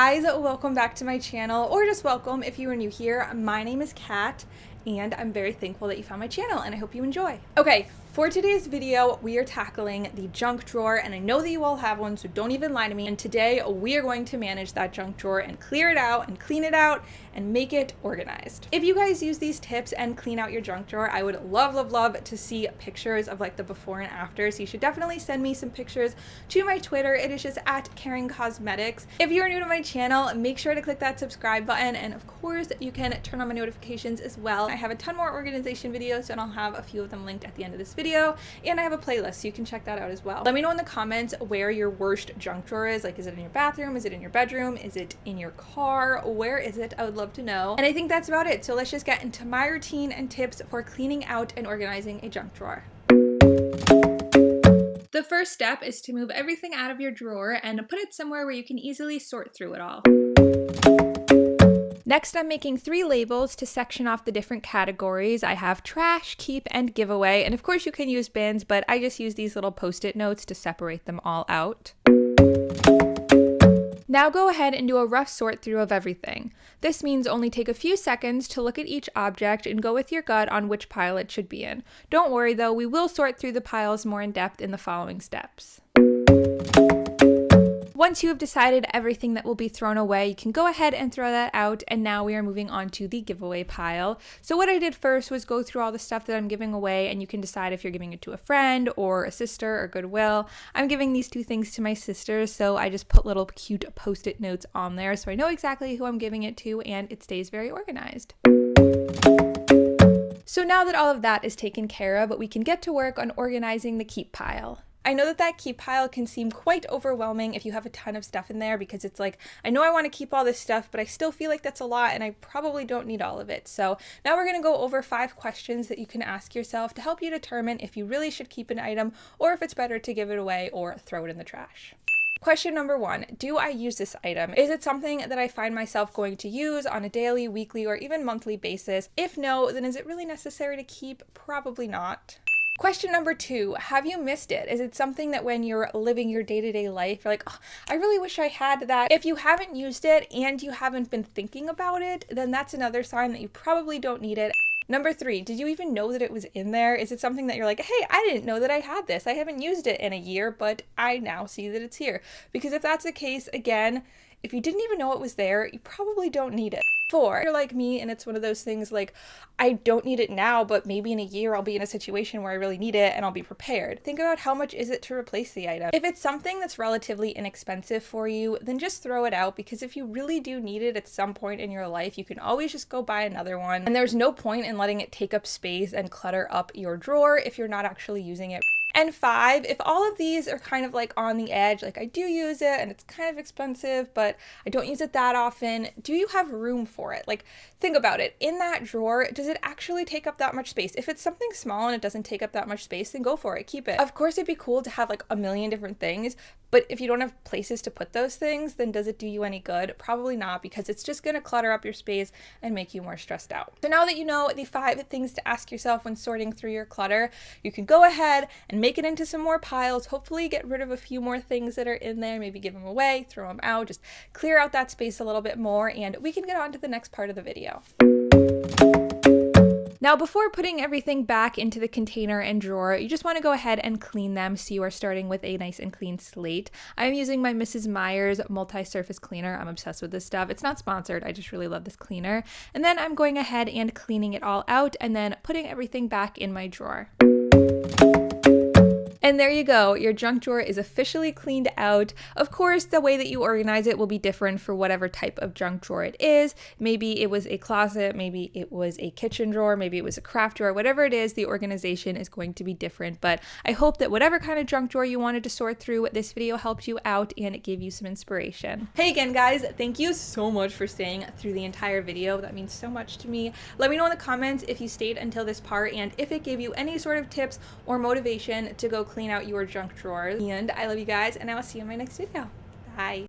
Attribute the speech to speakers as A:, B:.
A: guys, welcome back to my channel, or just welcome if you are new here. My name is Kat and I'm very thankful that you found my channel and I hope you enjoy. Okay, for today's video, we are tackling the junk drawer, and I know that you all have one, so don't even lie to me. And today we are going to manage that junk drawer and clear it out and clean it out and make it organized. If you guys use these tips and clean out your junk drawer, I would love to see pictures of like the before and after. So you should definitely send me some pictures to my Twitter. It is just at Caring Cosmetics. If you're new to my channel, make sure to click that subscribe button, and of course you can turn on my notifications as well. I have a ton more organization videos and I'll have a few of them linked at the end of this video, and I have a playlist so you can check that out as well. Let me know in the comments where your worst junk drawer is. Like, is it in your bathroom? Is it in your bedroom? Is it in your car? Where is it? I would love to know. And I think that's about it. So let's just get into my routine and tips for cleaning out and organizing a junk drawer. The first step is to move everything out of your drawer and put it somewhere where you can easily sort through it all. Next, I'm making 3 labels to section off the different categories. I have trash, keep, and giveaway. And of course you can use bins, but I just use these little post-it notes to separate them all out. Now go ahead and do a rough sort through of everything. This means only take a few seconds to look at each object and go with your gut on which pile it should be in. Don't worry though, we will sort through the piles more in depth in the following steps. Once you have decided everything that will be thrown away, you can go ahead and throw that out, and now we are moving on to the giveaway pile. So what I did first was go through all the stuff that I'm giving away, and you can decide if you're giving it to a friend or a sister or Goodwill. I'm giving these 2 things to my sister, so I just put little cute post-it notes on there so I know exactly who I'm giving it to, and it stays very organized. So now that all of that is taken care of, we can get to work on organizing the keep pile. I know that keep pile can seem quite overwhelming if you have a ton of stuff in there, because it's like, I know I want to keep all this stuff, but I still feel like that's a lot and I probably don't need all of it. So now we're going to go over 5 questions that you can ask yourself to help you determine if you really should keep an item or if it's better to give it away or throw it in the trash. Question number 1, do I use this item? Is it something that I find myself going to use on a daily, weekly, or even monthly basis? If no, then is it really necessary to keep? Probably not. Question number 2, have you missed it? Is it something that when you're living your day-to-day life, you're like, oh, I really wish I had that? If you haven't used it and you haven't been thinking about it, then that's another sign that you probably don't need it. Number 3, did you even know that it was in there? Is it something that you're like, hey, I didn't know that I had this. I haven't used it in a year, but I now see that it's here. Because if that's the case, again, if you didn't even know it was there, you probably don't need it. 4, you're like me and it's one of those things like, I don't need it now, but maybe in a year I'll be in a situation where I really need it and I'll be prepared. Think about how much is it to replace the item. If it's something that's relatively inexpensive for you, then just throw it out, because if you really do need it at some point in your life, you can always just go buy another one. And there's no point in letting it take up space and clutter up your drawer if you're not actually using it. And 5, if all of these are kind of like on the edge, like I do use it and it's kind of expensive, but I don't use it that often, do you have room for it? Like, think about it. In that drawer, does it actually take up that much space? If it's something small and it doesn't take up that much space, then go for it. Keep it. Of course, it'd be cool to have like a million different things, but if you don't have places to put those things, then does it do you any good? Probably not, because it's just going to clutter up your space and make you more stressed out. So now that you know the 5 things to ask yourself when sorting through your clutter, you can go ahead and make it into some more piles. Hopefully get rid of a few more things that are in there, maybe give them away, throw them out, just clear out that space a little bit more, and we can get on to the next part of the video. Now, before putting everything back into the container and drawer, you just want to go ahead and clean them so you are starting with a nice and clean slate. I'm using my Mrs. Meyer's multi-surface cleaner. I'm obsessed with this stuff. It's not sponsored. I just really love this cleaner. And then I'm going ahead and cleaning it all out and then putting everything back in my drawer. And there you go, your junk drawer is officially cleaned out. Of course, the way that you organize it will be different for whatever type of junk drawer it is. Maybe it was a closet, maybe it was a kitchen drawer, maybe it was a craft drawer, whatever it is, the organization is going to be different. But I hope that whatever kind of junk drawer you wanted to sort through, this video helped you out and it gave you some inspiration. Hey again, guys, thank you so much for staying through the entire video. That means so much to me. Let me know in the comments if you stayed until this part and if it gave you any sort of tips or motivation to go clean out your junk drawers. And I love you guys, and I will see you in my next video. Bye.